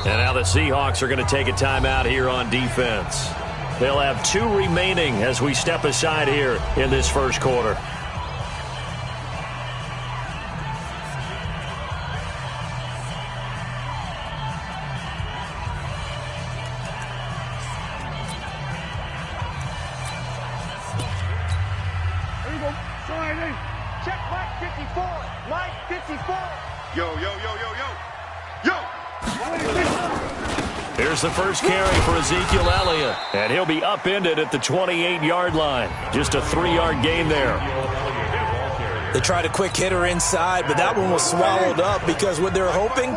And now the Seahawks are going to take a timeout here on defense. They'll have 2 remaining as we step aside here in this first quarter. Check Mike 54. Mike 54. Yo. Here's the first carry for Ezekiel Elliott. And he'll be upended at the 28-yard line. Just a 3-yard gain there. They tried a quick hitter inside, but that one was swallowed up because what they're hoping,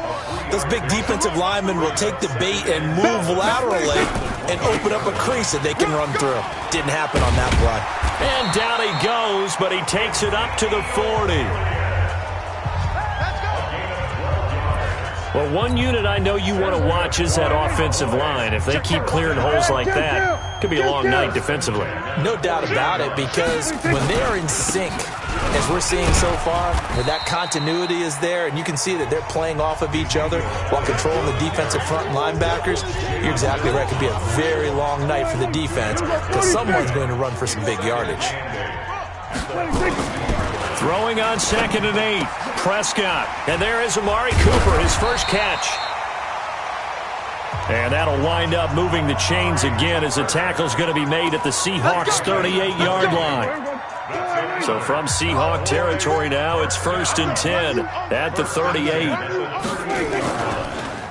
those big defensive linemen will take the bait and move laterally and open up a crease that they can run through. Didn't happen on that play. And down he goes, but he takes it up to the 40. Well, one unit I know you want to watch is that offensive line. If they keep clearing holes like that, it could be a long night defensively. No doubt about it, because when they are in sync, as we're seeing so far, that continuity is there, and you can see that they're playing off of each other while controlling the defensive front linebackers. You're exactly right. It could be a very long night for the defense because someone's going to run for some big yardage. Throwing on 2nd and 8. Prescott. And there is Amari Cooper, his first catch. And that'll wind up moving the chains again as the tackle's going to be made at the Seahawks' 38-yard line. So from Seahawk territory now, it's 1st and 10 at the 38.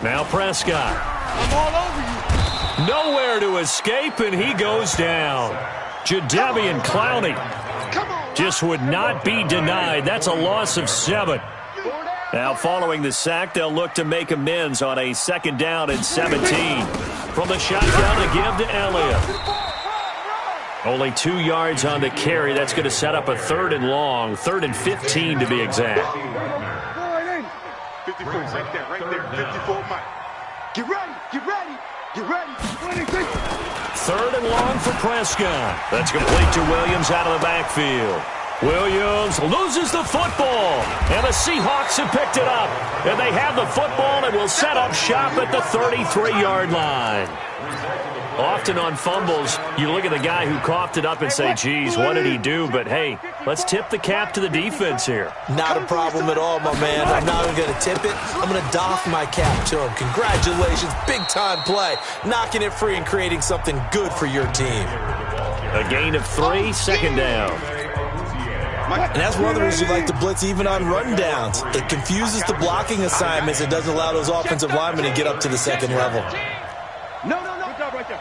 Now Prescott. I'm all over you. Nowhere to escape, and he goes down. Jadeveon Clowney just would not be denied. That's a loss of 7. Now following the sack, they'll look to make amends on a 2nd down and 17. From the shotgun to give to Elliott. Only 2 yards on the carry. That's going to set up a 3rd and long. 3rd and 15 to be exact. 54, right there. 54, Mike. Get ready. 3rd and long for Prescott. That's complete to Williams out of the backfield. Williams loses the football, and the Seahawks have picked it up. And they have the football and will set up shop at the 33-yard line. Often on fumbles, you look at the guy who coughed it up and say, geez, what did he do? But, hey, let's tip the cap to the defense here. Not a problem at all, my man. I'm not even going to tip it. I'm going to doff my cap to him. Congratulations. Big-time play. Knocking it free and creating something good for your team. A gain of 3, 2nd down. And that's one of the reasons you like to blitz even on rundowns. It confuses the blocking assignments. It doesn't allow those offensive linemen to get up to the 2nd level. No. Good job right there.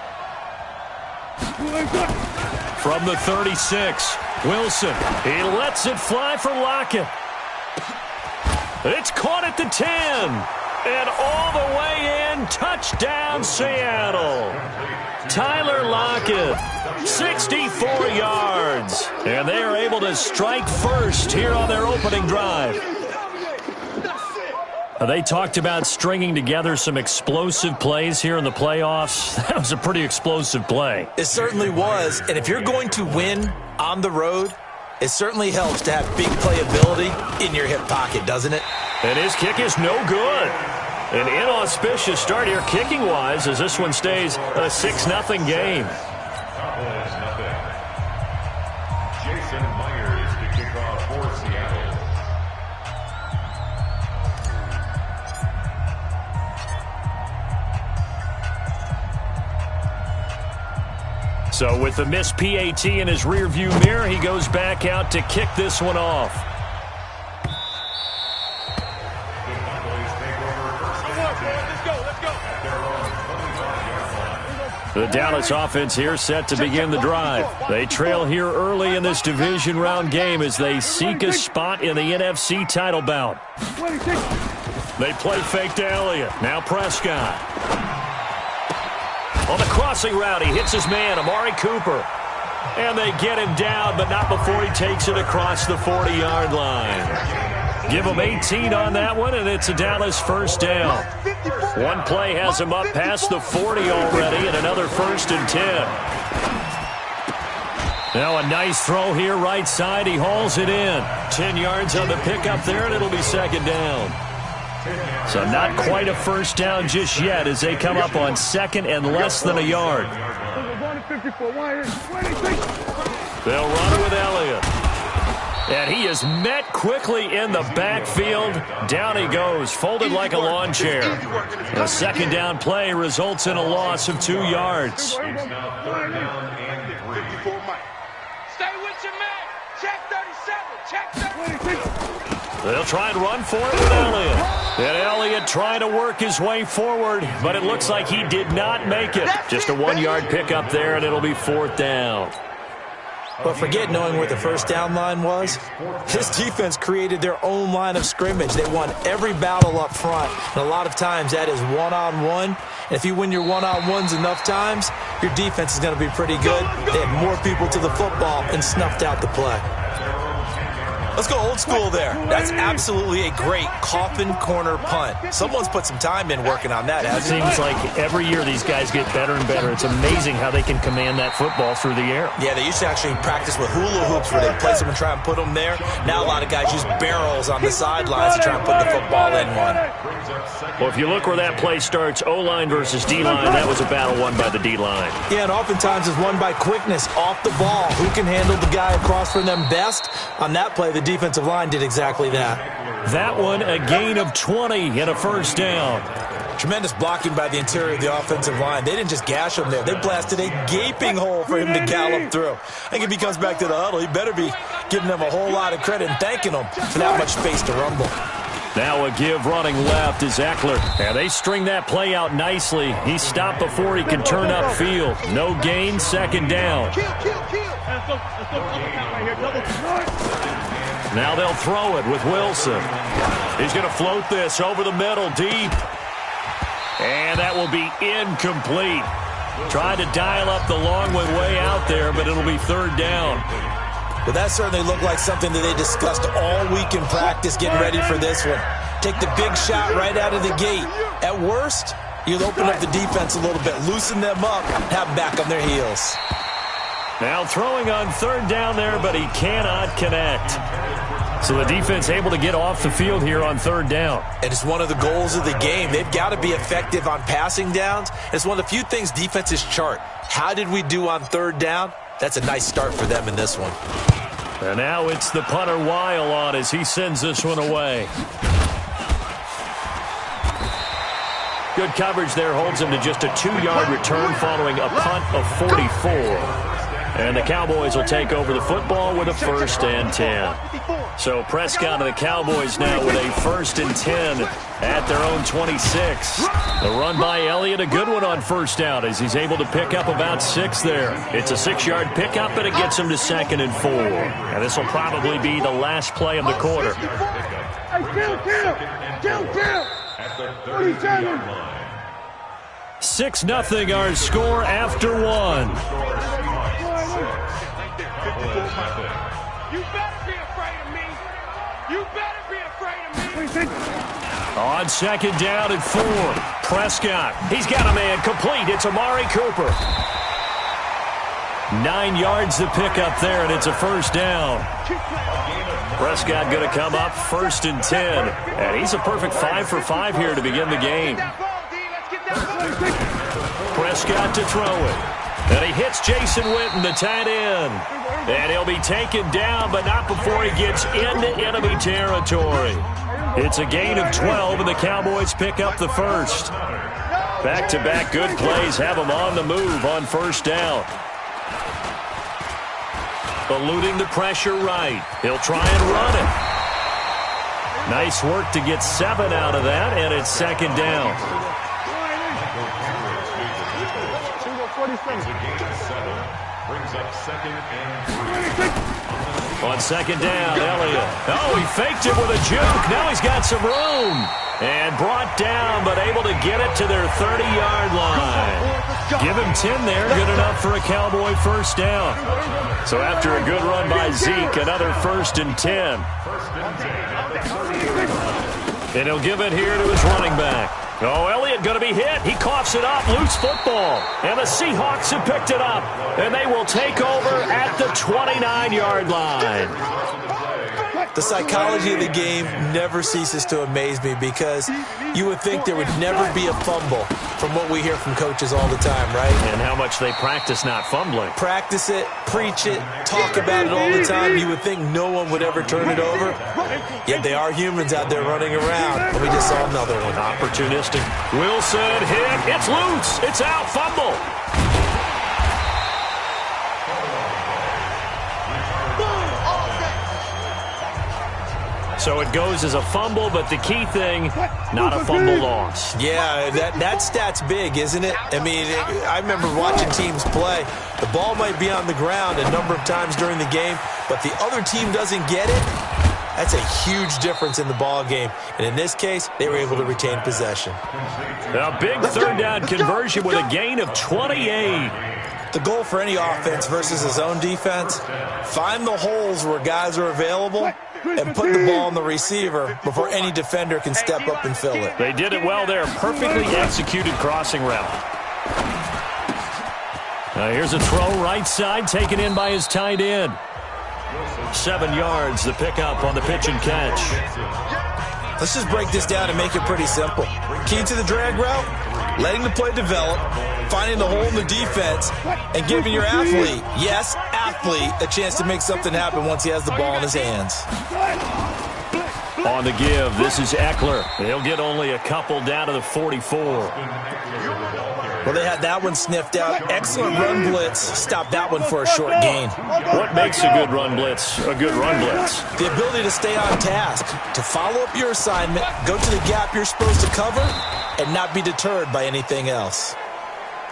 From the 36, Wilson. He lets it fly for Lockett. It's caught at the 10. And all the way in, touchdown Seattle. Tyler Lockett, 64 yards. And they are able to strike first here on their opening drive. They talked about stringing together some explosive plays here in the playoffs. That was a pretty explosive play. It certainly was. And if you're going to win on the road, it certainly helps to have big playability in your hip pocket, doesn't it? And his kick is no good. An inauspicious start here kicking-wise as this one stays a 6-0 game. Jason Myers to kick off for Seattle. So with the missed PAT in his rearview mirror, he goes back out to kick this one off. The Dallas offense here set to begin the drive. They trail here early in this division round game as they seek a spot in the NFC title bout. They play fake to Elliott. Now Prescott. On the crossing route, he hits his man, Amari Cooper. And they get him down, but not before he takes it across the 40-yard line. Give him 18 on that one, and it's a Dallas first down. One play has him up past the 40 already, and another 1st and 10. Now a nice throw here right side. He hauls it in. 10 yards on the pickup there, and it'll be 2nd down. So not quite a first down just yet as they come up on second and less than a yard. They'll run with Elliott. And he is met quickly in the backfield. Down he goes, folded like a lawn chair. A second down play results in a loss of 2 yards. Stay with your man. Check 37. Check 37. They'll try and run for it with Elliott. And Elliott trying to work his way forward, but it looks like he did not make it. Just a 1-yard pickup there, and it'll be 4th down. But forget knowing where the first down line was. This defense created their own line of scrimmage. They won every battle up front, and a lot of times that is one-on-one. And if you win your one-on-ones enough times, your defense is going to be pretty good. They had more people to the football and snuffed out the play. Let's go old school there. That's absolutely a great coffin corner punt. Someone's put some time in working on that, hasn't it? Seems like every year these guys get better and better. It's amazing how they can command that football through the air. Yeah, they used to actually practice with hula hoops where they place them and try and put them there. Now a lot of guys use barrels on the sidelines to try and put the football in one. Well, if you look where that play starts, O-line versus D-line, that was a battle won by the D-line. Yeah, and oftentimes it's won by quickness off the ball. Who can handle the guy across from them best? On that play, the defensive line did exactly that. That one, a gain of 20 and a first down. Tremendous blocking by the interior of the offensive line. They didn't just gash him there. They blasted a gaping hole for him to gallop through. I think if he comes back to the huddle, he better be giving them a whole lot of credit and thanking them for that much space to rumble. Now a give running left is Eckler. And they string that play out nicely. He stopped before he could turn upfield. No gain, second down. Now they'll throw it with Wilson. He's going to float this over the middle, deep. And that will be incomplete. Tried to dial up the long one way out there, but it'll be 3rd down. Well, that certainly looked like something that they discussed all week in practice getting ready for this one. Take the big shot right out of the gate. At worst, you'll open up the defense a little bit, loosen them up, have them back on their heels. Now throwing on 3rd down there, but he cannot connect. So the defense able to get off the field here on 3rd down. And it's one of the goals of the game. They've got to be effective on passing downs. It's one of the few things defenses chart. How did we do on 3rd down? That's a nice start for them in this one. And now it's the punter Weil on as he sends this one away. Good coverage there holds him to just a 2-yard return following a punt of 44. And the Cowboys will take over the football with a 1st and 10. So Prescott and the Cowboys now with a 1st and 10 at their own 26. The run by Elliott, a good one on 1st down as he's able to pick up about 6 there. It's a 6-yard pickup, and it gets him to 2nd and 4. And this will probably be the last play of the quarter. At the 30-yard line. 6-0 our score after 1. You better be afraid of me. You better be afraid of me. On 2nd down and 4. Prescott. He's got a man complete. It's Amari Cooper. 9 yards to pick up there, and it's a 1st down. Prescott going to come up 1st and 10. And he's a perfect 5 for 5 here to begin the game. Prescott to throw it. And he hits Jason Witten, the tight end. And he'll be taken down, but not before he gets into enemy territory. It's a gain of 12, and the Cowboys pick up the 1st. Back-to-back good plays have them on the move on 1st down. Eluding the pressure right. He'll try and run it. Nice work to get 7 out of that, and it's 2nd down. Brings up 2nd and 3. On 2nd down, Elliott. Oh, he faked it with a juke. Now he's got some room. And brought down, but able to get it to their 30-yard line. Give him 10 there. Good enough for a Cowboy 1st down. So after a good run by Zeke, another 1st and 10. And he'll give it here to his running back. Oh, Elliott going to be hit. He coughs it up. Loose football. And the Seahawks have picked it up. And they will take over at the 29-yard line. The psychology of the game never ceases to amaze me because you would think there would never be a fumble from what we hear from coaches all the time, right? And how much they practice not fumbling. Practice it, preach it, talk about it all the time. You would think no one would ever turn it over. Yet they are humans out there running around, and we just saw another one. Opportunistic. Wilson hit. It's loose. It's out. Fumble. So it goes as a fumble, but the key thing, not a fumble loss. Yeah, that stat's big, isn't it? I mean, I remember watching teams play. The ball might be on the ground a number of times during the game, but the other team doesn't get it. That's a huge difference in the ball game. And in this case, they were able to retain possession. A big third down conversion with a gain of 28. The goal for any offense versus his own defense, find the holes where guys are available and put the ball on the receiver before any defender can step up and fill it. They did it well there. Perfectly executed crossing route. Now here's a throw right side taken in by his tight end. 7 yards, the pickup on the pitch and catch. Let's just break this down and make it pretty simple. Key to the drag route, letting the play develop, finding the hole in the defense, and giving your athlete, yes, athlete, a chance to make something happen once he has the ball in his hands. On the give, this is Eckler. He'll get only a couple down to the 44. Well, they had that one sniffed out. Excellent run blitz. Stopped that one for a short gain. What makes a good run blitz a good run blitz? The ability to stay on task, to follow up your assignment, go to the gap you're supposed to cover, and not be deterred by anything else.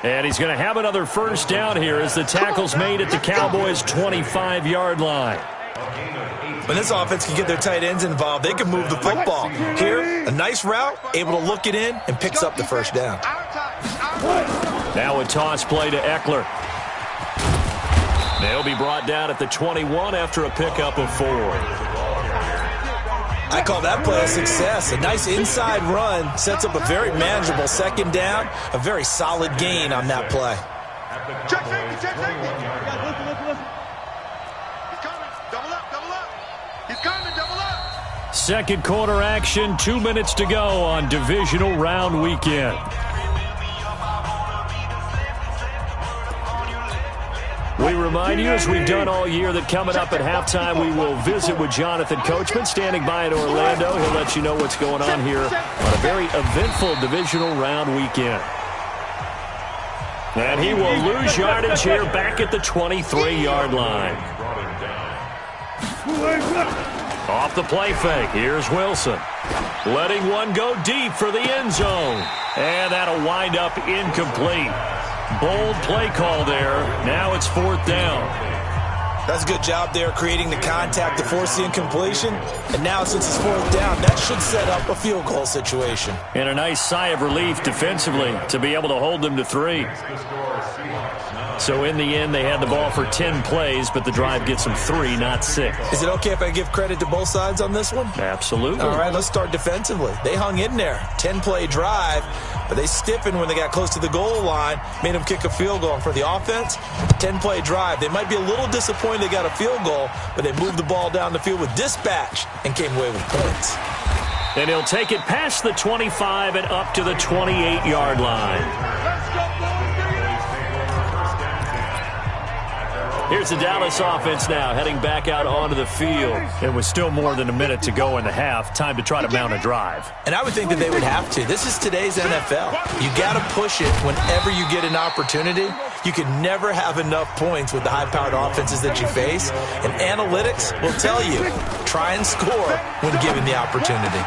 And he's going to have another first down here as the tackle's made at the Cowboys' 25-yard line. When this offense can get their tight ends involved, they can move the football. Here, a nice route, able to look it in, and picks up the first down. Now a toss play to Eckler. They'll be brought down at the 21 after a pickup of 4. I call that play a success. A nice inside run sets up a very manageable second down, a very solid gain on that play. Check safety, check safety. He's coming. Double up, double up. He's coming, double up. Second quarter action, 2 minutes to go on divisional round weekend. We remind you, as we've done all year, that coming up at halftime, we will visit with Jonathan Coachman, standing by in Orlando. He'll let you know what's going on here on a very eventful divisional round weekend. And he will lose yardage here back at the 23-yard line. Off the play fake, here's Wilson. Letting one go deep for the end zone. And that'll wind up incomplete. Bold play call there. Now it's 4th down. That's a good job there creating the contact to force the incompletion. And now since it's 4th down, that should set up a field goal situation. And a nice sigh of relief defensively to be able to hold them to 3. So in the end, they had the ball for 10 plays, but the drive gets them 3, not 6. Is it okay if I give credit to both sides on this one? Absolutely. All right, let's start defensively. They hung in there. 10-play drive, but they stiffened when they got close to the goal line, made them kick a field goal. And for the offense, 10-play drive. They might be a little disappointed they got a field goal, but they moved the ball down the field with dispatch and came away with points. And he'll take it past the 25 and up to the 28-yard line. Here's the Dallas offense now, heading back out onto the field. It was still more than a minute to go in the half. Time to try to mount a drive. And I would think that they would have to. This is today's NFL. You got to push it whenever you get an opportunity. You can never have enough points with the high-powered offenses that you face. And analytics will tell you, try and score when given the opportunity.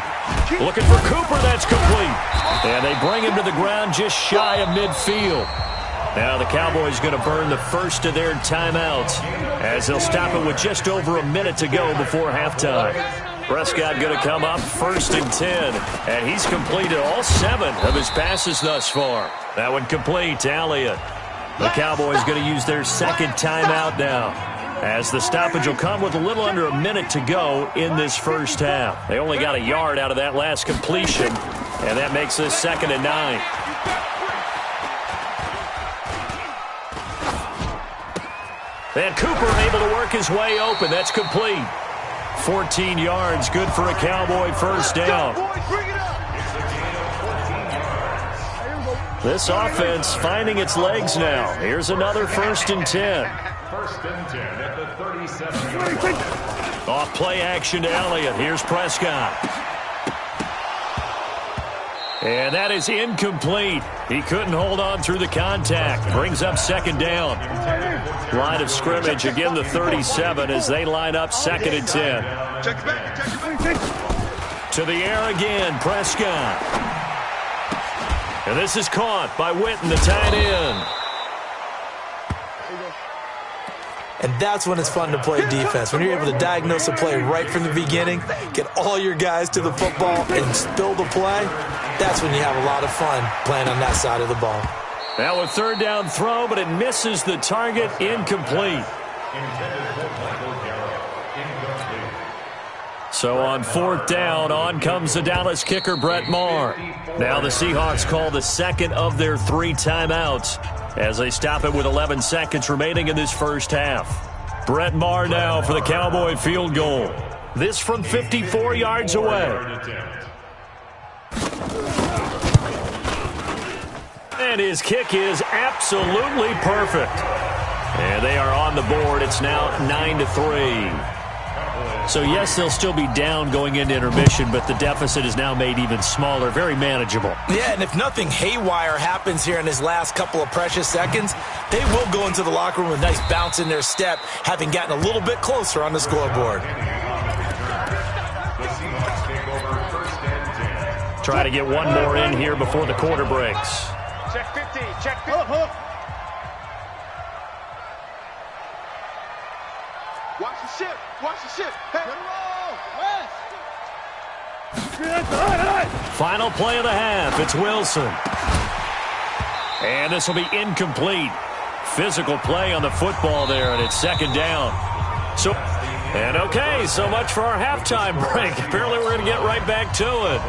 Looking for Cooper, that's complete. And they bring him to the ground just shy of midfield. Now the Cowboys going to burn the first of their timeouts as they'll stop it with just over a minute to go before halftime. Prescott going to come up 1st and 10, and he's completed all 7 of his passes thus far. That one complete to Elliott. The Cowboys going to use their second timeout now, as the stoppage will come with a little under a minute to go in this first half. They only got a yard out of that last completion, and that makes this 2nd and 9. And Cooper able to work his way open. That's complete. 14 yards, good for a Cowboy first down. This offense finding its legs now. Here's another 1st and 10. 1st and 10 at the 37. Off play action to Elliott. Here's Prescott. And that is incomplete. He couldn't hold on through the contact. Brings up 2nd down. Line of scrimmage, again the 37 as they line up 2nd and 10. To the air again, Prescott. And this is caught by Witten, the tight end. And that's when it's fun to play defense. When you're able to diagnose a play right from the beginning, get all your guys to the football and spill the play, that's when you have a lot of fun playing on that side of the ball. Now a 3rd down throw, but it misses the target, incomplete. So on 4th down, on comes the Dallas kicker, Brett Maher. Now the Seahawks call the 2nd of their 3 timeouts as they stop it with 11 seconds remaining in this first half. Brett Maher now for the Cowboy field goal. This from 54 yards away. And his kick is absolutely perfect. And they are on the board. It's now 9-3. So, yes, they'll still be down going into intermission, but the deficit is now made even smaller, very manageable. Yeah, and if nothing haywire happens here in his last couple of precious seconds, they will go into the locker room with a nice bounce in their step, having gotten a little bit closer on the scoreboard. Try to get one more in here before the quarter breaks. Check 15, check 15. Watch the ship, watch the ship. Hey. Final play of the half, it's Wilson. And this will be incomplete. Physical play on the football there, and it's 2nd down. So much for our halftime break. Apparently we're going to get right back to it.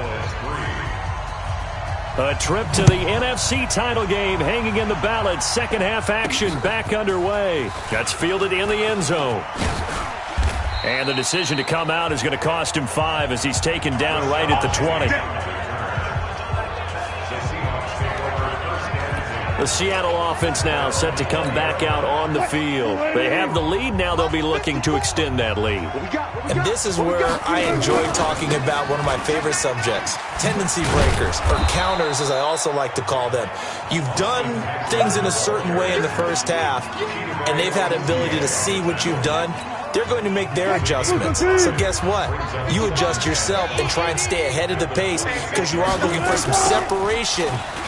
A trip to the NFC title game hanging in the balance. 2nd half action back underway. That's fielded in the end zone. And the decision to come out is going to cost him 5 as he's taken down right at the 20. The Seattle offense now set to come back out on the field. They have the lead. Now they'll be looking to extend that lead. And this is where I enjoy talking about one of my favorite subjects, tendency breakers, or counters as I also like to call them. You've done things in a certain way in the first half, and they've had the ability to see what you've done. They're going to make their adjustments. So guess what? You adjust yourself and try and stay ahead of the pace because you are looking for some separation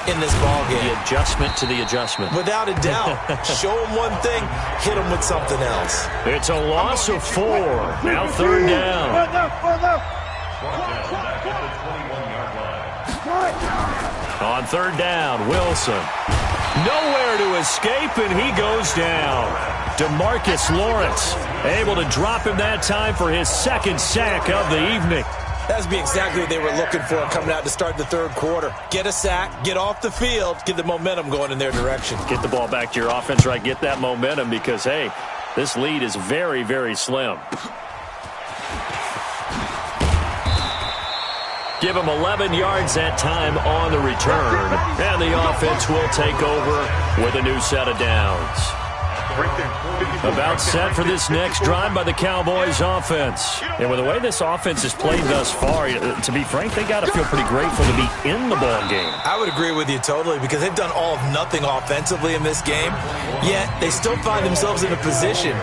in this ballgame. The adjustment to the adjustment. Without a doubt. Show them one thing, hit them with something else. It's a loss of 4. Now 3rd down. On 3rd down, Wilson. Nowhere to escape, and he goes down. DeMarcus Lawrence able to drop him that time for his 2nd sack of the evening. That's be exactly what they were looking for coming out to start the 3rd quarter. Get a sack, get off the field, get the momentum going in their direction. Get the ball back to your offense, right? Get that momentum because, hey, this lead is very, very slim. Give him 11 yards that time on the return. And the offense will take over with a new set of downs. About set for this next drive by the Cowboys offense. And with the way this offense has played thus far, to be frank, they got to feel pretty grateful to be in the ball game. I would agree with you totally because they've done all of nothing offensively in this game, yet they still find themselves in a position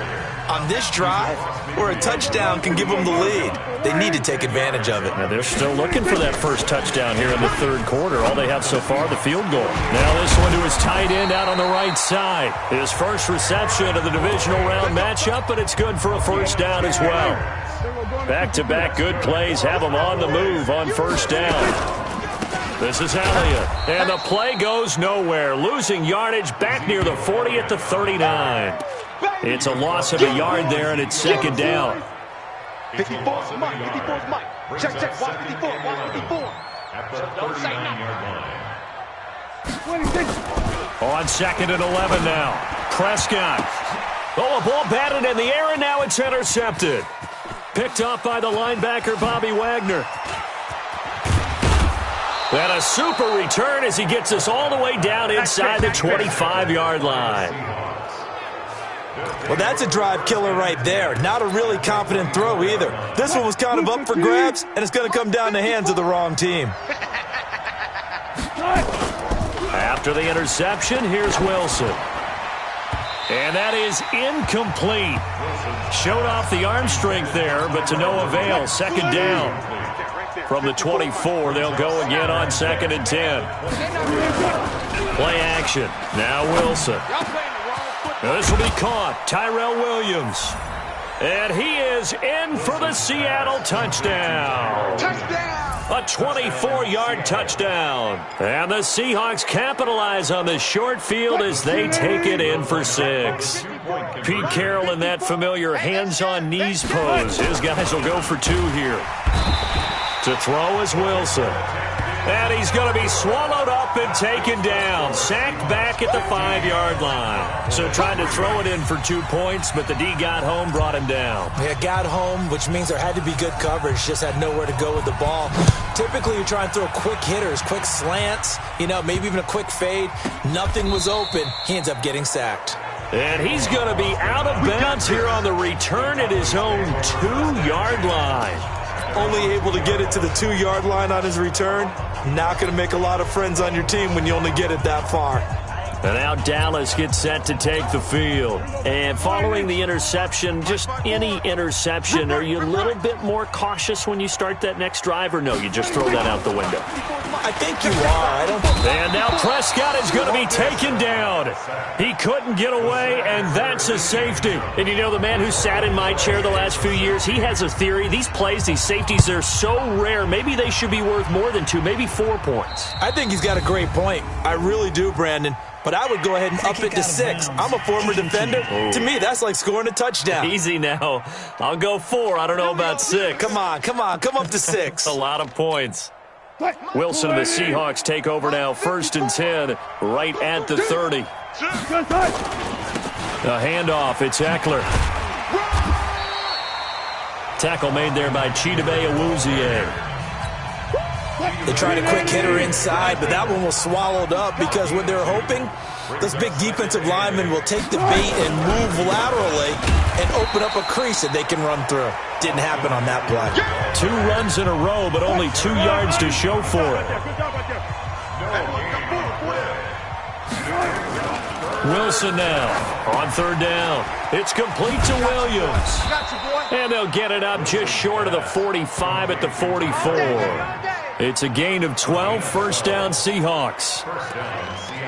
on this drive where a touchdown can give them the lead. They need to take advantage of it. Now they're still looking for that first touchdown here in the 3rd quarter. All they have so far, the field goal. Now this one to his tight end out on the right side. His first reception of the divisional round matchup, but it's good for a 1st down as well. Back-to-back good plays have him on the move on 1st down. This is Elliott, and the play goes nowhere. Losing yardage back near the 40 at the 39. It's a loss of a yard there, and it's 2nd down. 54's Mike, 54's Mike. Check, watch 54, watch 54. Don't say nothing. On 2nd and 11 now. Prescott. Oh, a ball batted in the air, and now it's intercepted. Picked up by the linebacker, Bobby Wagner. And a super return as he gets us all the way down inside the 25-yard line. Well, that's a drive killer right there. Not a really confident throw either. This one was kind of up for grabs, and it's going to come down the hands of the wrong team. After the interception, here's Wilson. And that is incomplete. Showed off the arm strength there, but to no avail. Second down. From the 24, they'll go again on 2nd and 10. Play action. Now Wilson. Now this will be caught. Tyrell Williams. And he is in for the Seattle touchdown. A 24-yard touchdown. And the Seahawks capitalize on the short field as they take it in for 6. Pete Carroll in that familiar hands-on knees pose. His guys will go for 2 here. To throw is Wilson. And he's going to be swallowed up and taken down. Sacked back at the 5-yard line. So tried to throw it in for 2 points, but the D got home, brought him down. Yeah, got home, which means there had to be good coverage. Just had nowhere to go with the ball. Typically, you try and throw quick hitters, quick slants, maybe even a quick fade. Nothing was open. He ends up getting sacked. And he's going to be out of bounds here on the return at his own 2-yard line. Only able to get it to the 2-yard line on his return. Not going to make a lot of friends on your team when you only get it that far. And now Dallas gets set to take the field. And following the interception, just any interception, are you a little bit more cautious when you start that next drive, or no, you just throw that out the window? I think you are. And now Prescott is going to be taken down. He couldn't get away, and that's a safety. And the man who sat in my chair the last few years, he has a theory. These plays, these safeties, they're so rare. Maybe they should be worth more than 2, maybe 4 points. I think he's got a great point. I really do, Brandon. But I would go ahead and up it to 6. I'm a former defender. To me, that's like scoring a touchdown. Easy now. I'll go 4. I don't know about 6. Come on. Come up to 6. A lot of points. Wilson and the Seahawks take over now. 1st and 10, right at the 30. A handoff. It's Eckler. Tackle made there by Chidobe Awuzie. They tried a quick hitter inside, but that one was swallowed up because what they're hoping, those big defensive linemen will take the bait and move laterally and open up a crease that they can run through. Didn't happen on that play. 2 runs in a row, but only 2 yards to show for it. Wilson now on 3rd down. It's complete to Williams. And they'll get it up just short of the 45 at the 44. It's a gain of 12, 1st down Seahawks.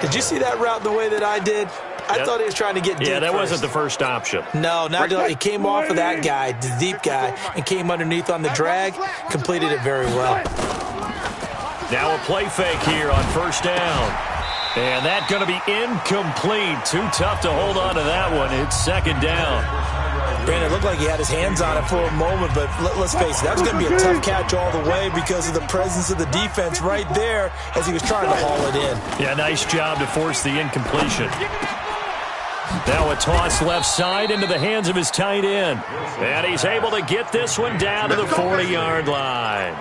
Did you see that route the way that I did? I thought he was trying to get deep. Yeah, that first. wasn't the first option. No, he came off of that guy, the deep guy, and came underneath on the drag, completed it very well. Now a play fake here on 1st down. And that's going to be incomplete. Too tough to hold on to that one. It's 2nd down. Brandon, it looked like he had his hands on it for a moment, but let's face it, that was going to be a tough catch all the way because of the presence of the defense right there as he was trying to haul it in. Yeah, nice job to force the incompletion. Now a toss left side into the hands of his tight end. And he's able to get this one down to the 40-yard line.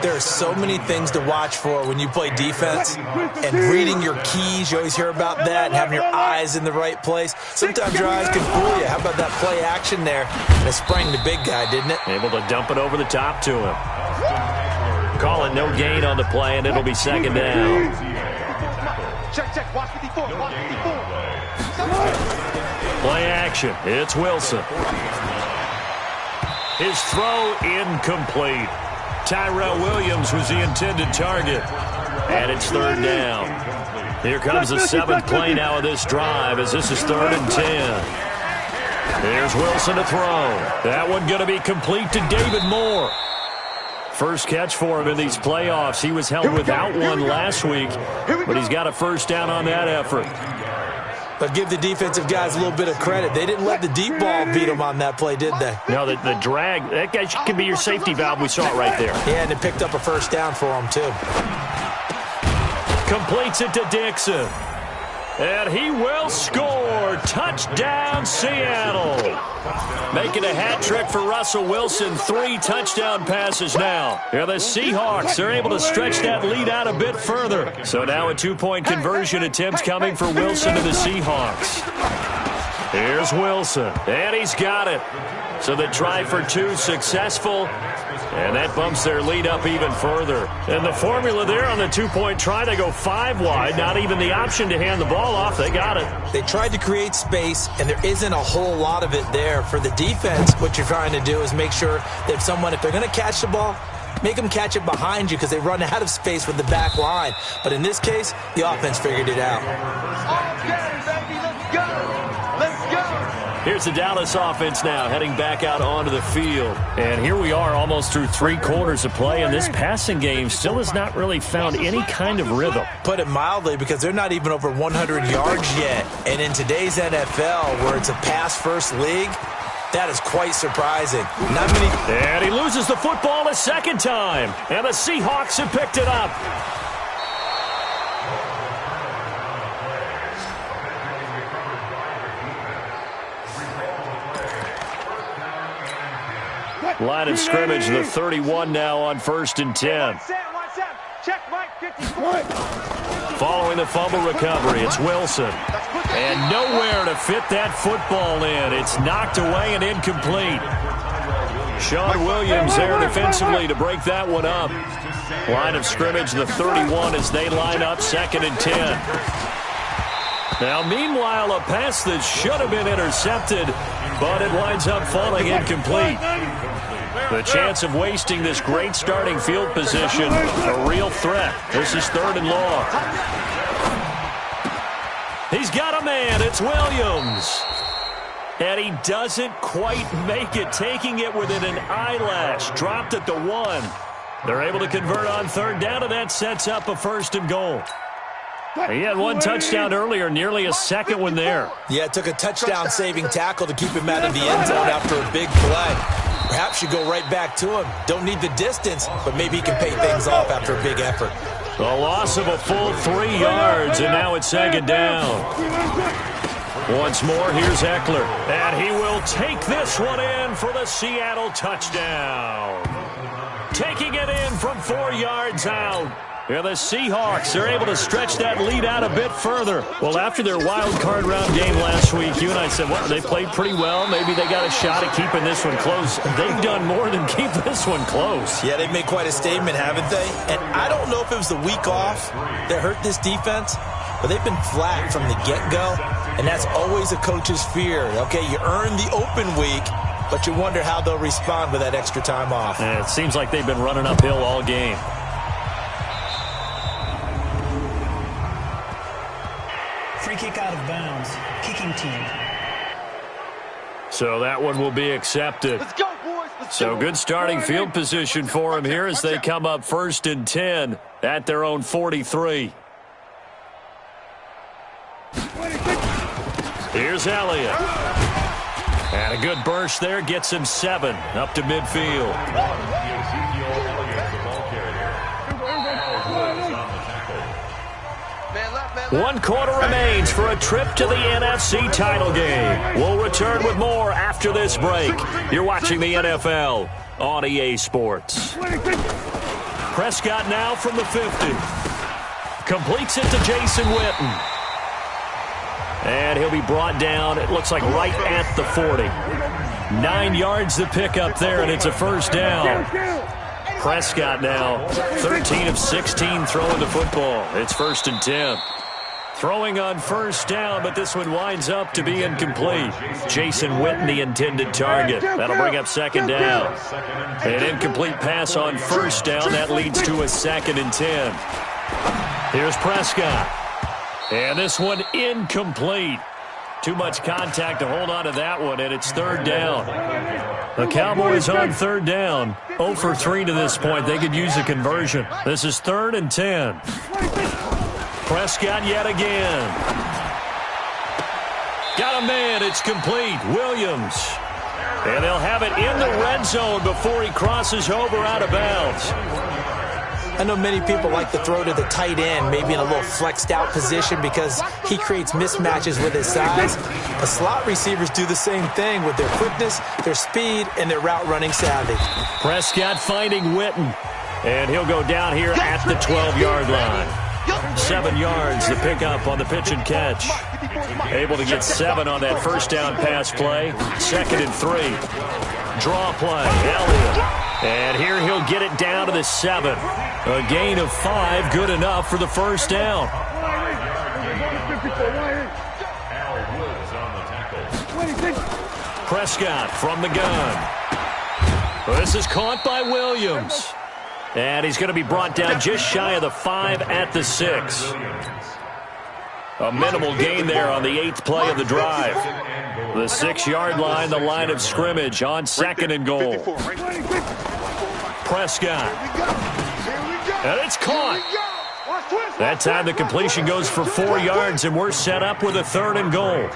There are so many things to watch for when you play defense, and reading your keys, you always hear about that, and having your eyes in the right place. Sometimes your eyes can fool you. How about that play action there? And it sprang the big guy, didn't it? Able to dump it over the top to him. Call it no gain on the play, and it'll be 2nd down. Check, watch 54, watch 54. Play action, it's Wilson. His throw incomplete. Tyrell Williams was the intended target. And it's 3rd down. Here comes the 7th play now of this drive as this is 3rd and 10. Here's Wilson to throw. That one going to be complete to David Moore. First catch for him in these playoffs. He was held without one last week, but he's got a 1st down on that effort. But give the defensive guys a little bit of credit. They didn't let the deep ball beat them on that play, did they? No, the drag, that guy can be your safety valve. We saw it right there. Yeah, and it picked up a 1st down for him, too. Completes it to Dixon. And he will score. Touchdown, Seattle. Making a hat trick for Russell Wilson. 3 touchdown passes now. Here the Seahawks are able to stretch that lead out a bit further. So now a 2-point conversion attempt coming for Wilson to the Seahawks. Here's Wilson, and he's got it. So the try for 2 successful, and that bumps their lead up even further. And the formula there on the 2-point try, they go 5 wide, not even the option to hand the ball off. They got it. They tried to create space, and there isn't a whole lot of it there. For the defense, what you're trying to do is make sure that if they're going to catch the ball, make them catch it behind you because they run out of space with the back line. But in this case, the offense figured it out. Okay, baby, let's go. Let's go. Here's the Dallas offense now heading back out onto the field. And here we are almost through 3 quarters of play, and this passing game still has not really found any kind of rhythm. Put it mildly, because they're not even over 100 yards yet. And in today's NFL, where it's a pass-first league, that is quite surprising. Not many. And he loses the football a second time. And the Seahawks have picked it up. Line of scrimmage, the 31 now on 1st and 10. Check, Mike, 54. Following the fumble recovery, it's Wilson. And nowhere to fit that football in. It's knocked away and incomplete. Sean Williams there defensively to break that one up. Line of scrimmage, the 31 as they line up 2nd and 10. Now, meanwhile, a pass that should have been intercepted, but it winds up falling incomplete. The chance of wasting this great starting field position, a real threat. This is 3rd and long. He's got a man. It's Williams. And he doesn't quite make it, taking it within an eyelash. Dropped at the 1. They're able to convert on 3rd down, and that sets up a 1st and goal. He had 1 touchdown earlier, nearly a second one there. Yeah, it took a touchdown-saving tackle to keep him out of the end zone after a big play. Perhaps you go right back to him. Don't need the distance, but maybe he can pay things off after a big effort. A loss of a full 3 yards, and now it's 2nd down. Once more, here's Eckler. And he will take this one in for the Seattle touchdown. Taking it in from 4 yards out. Yeah, the Seahawks are able to stretch that lead out a bit further. Well, after their wild card round game last week, you and I said, well, they played pretty well. Maybe they got a shot at keeping this one close. They've done more than keep this one close. Yeah, they've made quite a statement, haven't they? And I don't know if it was the week off that hurt this defense, but they've been flat from the get-go, and that's always a coach's fear. Okay, you earn the open week, but you wonder how they'll respond with that extra time off. And it seems like they've been running uphill all game. Free kick out of bounds. Kicking team. So that one will be accepted. Let's go, boys. Let's So go. good starting field position for him here as they come up 1st and 10 at their own 43. Here's Elliott. And a good burst there gets him 7 up to midfield. One quarter remains for a trip to the NFC title game. We'll return with more after this break. You're watching the NFL on EA Sports. Prescott now from the 50. Completes it to Jason Witten. And he'll be brought down, it looks like right at the 40. 9 yards to pick up there, and it's a 1st down. Prescott now 13 of 16 throwing the football. It's 1st and 10. Throwing on 1st down, but this one winds up to be incomplete. Jason Witten, the intended target. That'll bring up 2nd down. An incomplete pass on 1st down. That leads to a 2nd and 10. Here's Prescott. And this one incomplete. Too much contact to hold on to that one, and it's 3rd down. The Cowboys on 3rd down. 0 for 3 to this point. They could use a conversion. This is 3rd and 10. Prescott yet again. Got a man. It's complete. Williams. And they'll have it in the red zone before he crosses over out of bounds. I know many people like to throw to the tight end, maybe in a little flexed out position because he creates mismatches with his size. But slot receivers do the same thing with their quickness, their speed, and their route running savvy. Prescott finding Witten, and he'll go down here at the 12-yard line. 7 yards to pick up on the pitch and catch. Able to get 7 on that first down pass play. 2nd and 3. Draw play, Elliott. And here he'll get it down to the 7. A gain of 5, good enough for the first down. Prescott from the gun. This is caught by Williams. And he's going to be brought down just shy of the 5 at the 6. A minimal gain there on the 8th play of the drive. The 6-yard line, the line of scrimmage on 2nd and goal. Prescott. And it's caught. That time the completion goes for 4 yards, and we're set up with a 3rd and goal.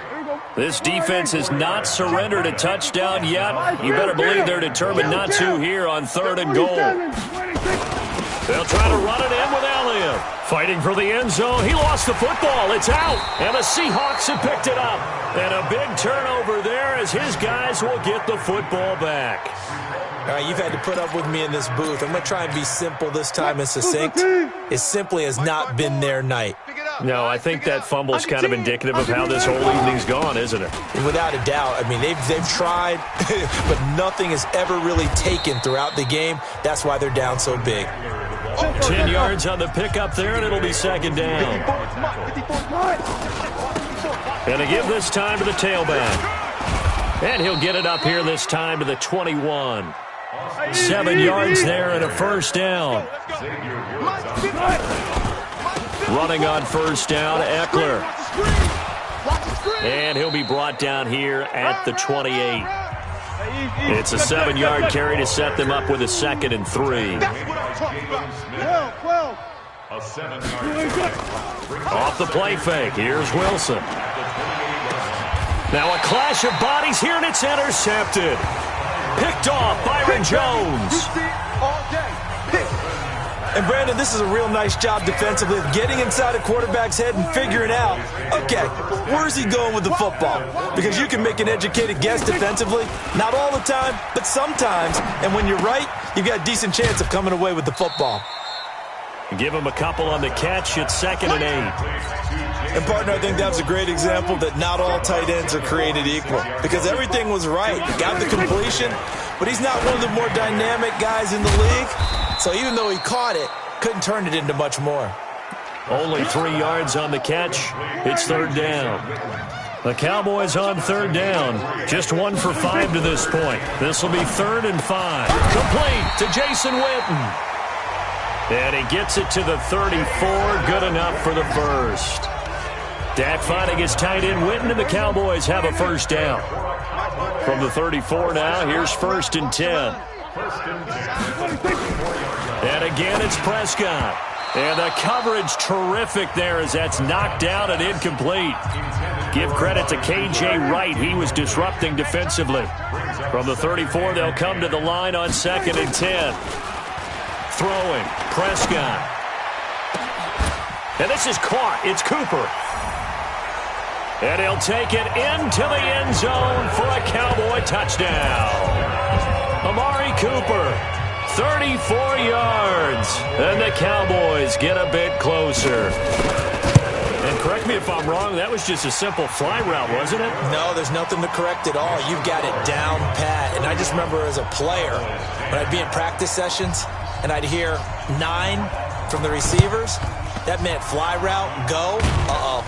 This defense has not surrendered a touchdown yet. You better believe they're determined not to here on 3rd and goal. They'll try to run it in with Elliott. Fighting for the end zone. He lost the football. It's out. And the Seahawks have picked it up. And a big turnover there as his guys will get the football back. All right, you've had to put up with me in this booth. I'm going to try and be simple this time and succinct. It simply has not been their night. No, I think that fumble is kind of indicative of how this whole evening's gone, isn't it? Without a doubt. I mean, they've tried, but nothing is ever really taken throughout the game. That's why they're down so big. 10 yards on the pickup there, and it'll be 2nd down. And to give this time to the tailback. And he'll get it up here this time to the 21. 7 yards there and a first down. Running on first down, Eckler. And he'll be brought down here at the 28. It's a 7-yard carry to set them up with a 2nd and 3. Off the play fake, here's Wilson. Now a clash of bodies here, and it's intercepted. Picked off, Byron Jones. And, Brandon, this is a real nice job defensively of getting inside a quarterback's head and figuring out, okay, where's he going with the football? Because you can make an educated guess defensively. Not all the time, but sometimes. And when you're right, you've got a decent chance of coming away with the football. Give him a couple on the catch. It's 2nd and 8. And, partner, I think that was a great example that not all tight ends are created equal. Because everything was right. He got the completion, but he's not one of the more dynamic guys in the league. So even though he caught it, couldn't turn it into much more. Only 3 yards on the catch. It's 3rd down. The Cowboys on 3rd down. Just 1 for 5 to this point. This will be 3rd and 5. Complete to Jason Witten. And he gets it to the 34. Good enough for the first. Dak finding his tight end Witten, and the Cowboys have a first down. From the 34 now, here's 1st and 10. And again, it's Prescott. And the coverage terrific there as that's knocked down and incomplete. Give credit to K.J. Wright. He was disrupting defensively. From the 34, they'll come to the line on 2nd and 10. Throwing, Prescott. And this is caught. It's Cooper. And he'll take it into the end zone for a Cowboy touchdown. Amari Cooper, 34 yards. And the Cowboys get a bit closer. And correct me if I'm wrong, that was just a simple fly route, wasn't it? No, there's nothing to correct at all. You've got it down pat. And I just remember as a player, when I'd be in practice sessions, and I'd hear 9 from the receivers, that meant fly route, go,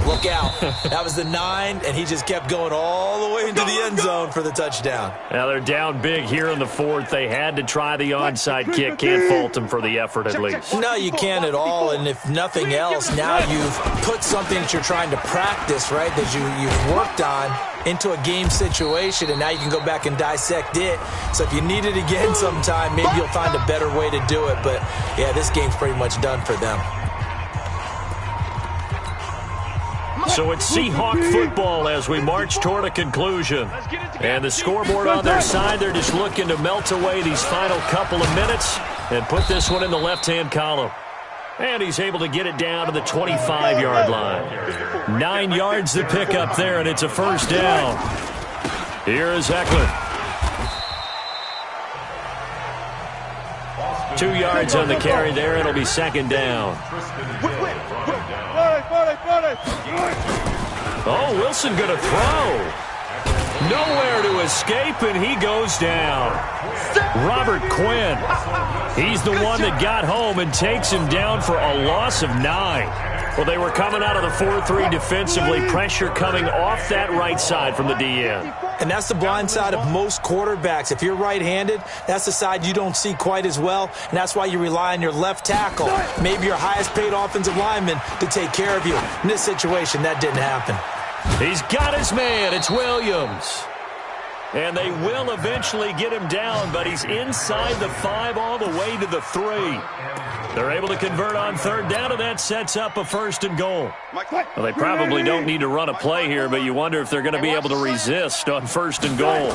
look out. That was the 9, and he just kept going all the way into the end zone for the touchdown. Now they're down big here in the 4th. They had to try the onside kick. Can't fault them for the effort at least. No, you can't at all, and if nothing else, now you've put something that you're trying to practice, right, that you've worked on into a game situation, and now you can go back and dissect it. So if you need it again sometime, maybe you'll find a better way to do it. But, yeah, this game's pretty much done for them. So it's Seahawk football as we march toward a conclusion. And the scoreboard on their side, they're just looking to melt away these final couple of minutes and put this one in the left-hand column. And he's able to get it down to the 25-yard line. 9 yards to pick up there, and it's a first down. Here is Eckler. 2 yards on the carry there. It'll be second down. Oh, Wilson going to throw. Nowhere to escape, and he goes down. Robert Quinn. He's the one that got home and takes him down for a loss of 9. Well, they were coming out of the 4-3 defensively. Pressure coming off that right side from the DN. And that's the blind side of most quarterbacks. If you're right-handed, that's the side you don't see quite as well, and that's why you rely on your left tackle, maybe your highest-paid offensive lineman, to take care of you. In this situation, that didn't happen. He's got his man. It's Williams. And they will eventually get him down, but he's inside the 5 all the way to the 3. They're able to convert on third down, and that sets up a first and goal. Well, they probably don't need to run a play here, but you wonder if they're going to be able to resist on first and goal.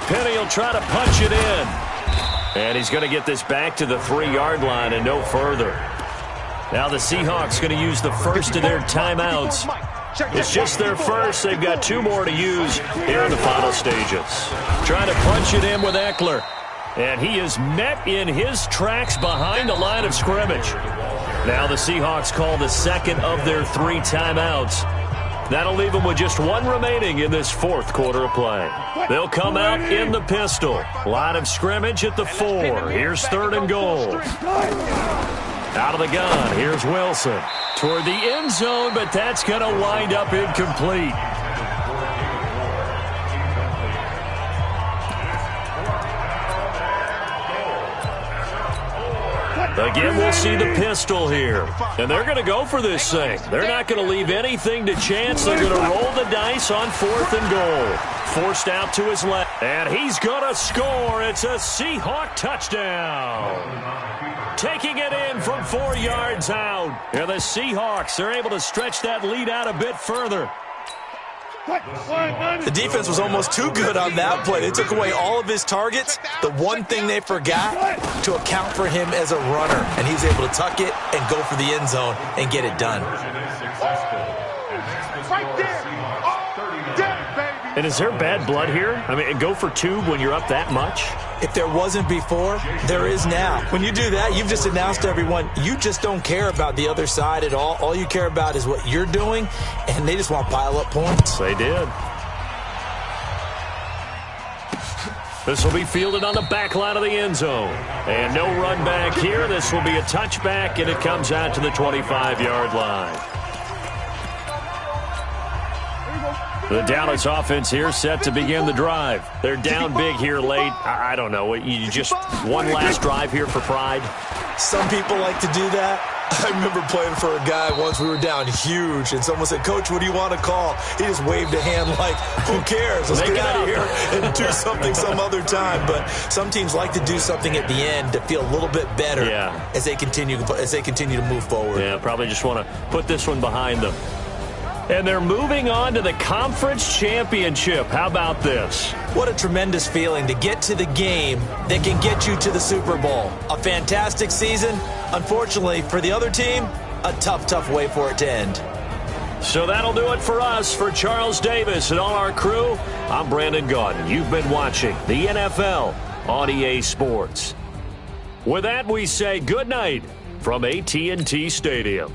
Penny will try to punch it in. And he's going to get this back to the 3-yard line and no further. Now the Seahawks going to use the first of their timeouts. It's just their first. They've got 2 more to use here in the final stages. Trying to punch it in with Eckler. And he is met in his tracks behind the line of scrimmage. Now the Seahawks call the second of their 3 timeouts. That'll leave them with just 1 remaining in this 4th quarter of play. They'll come out in the pistol. Line of scrimmage at the 4. Here's third and goal. Out of the gun, here's Wilson. Toward the end zone, but that's going to wind up incomplete. Again, we'll see the pistol here. And they're going to go for this thing. They're not going to leave anything to chance. They're going to roll the dice on 4th and goal. Forced out to his left. And he's going to score. It's a Seahawk touchdown. Taking it in from 4 yards out. And the Seahawks are able to stretch that lead out a bit further. The defense was almost too good on that play. They took away all of his targets. The one thing they forgot, to account for him as a runner. And he's able to tuck it and go for the end zone and get it done. Right there. And is there bad blood here? I mean, go for 2 when you're up that much? If there wasn't before, there is now. When you do that, you've just announced to everyone, you just don't care about the other side at all. All you care about is what you're doing, and they just want to pile up points. They did. This will be fielded on the back line of the end zone. And no run back here. This will be a touchback, and it comes out to the 25-yard line. The Dallas offense here set to begin the drive. They're down big here late. I don't know. You just one last drive here for pride? Some people like to do that. I remember playing for a guy once. We were down huge, and someone said, "Coach, what do you want to call?" He just waved a hand like, who cares? Let's get out of here and do something some other time. But some teams like to do something at the end to feel a little bit better as they continue to move forward. Yeah, probably just want to put this one behind them. And they're moving on to the conference championship. How about this? What a tremendous feeling to get to the game that can get you to the Super Bowl. A fantastic season. Unfortunately, for the other team, a tough way for it to end. So that'll do it for us. For Charles Davis and all our crew, I'm Brandon Gaudin. You've been watching the NFL on EA Sports. With that, we say good night from AT&T Stadium.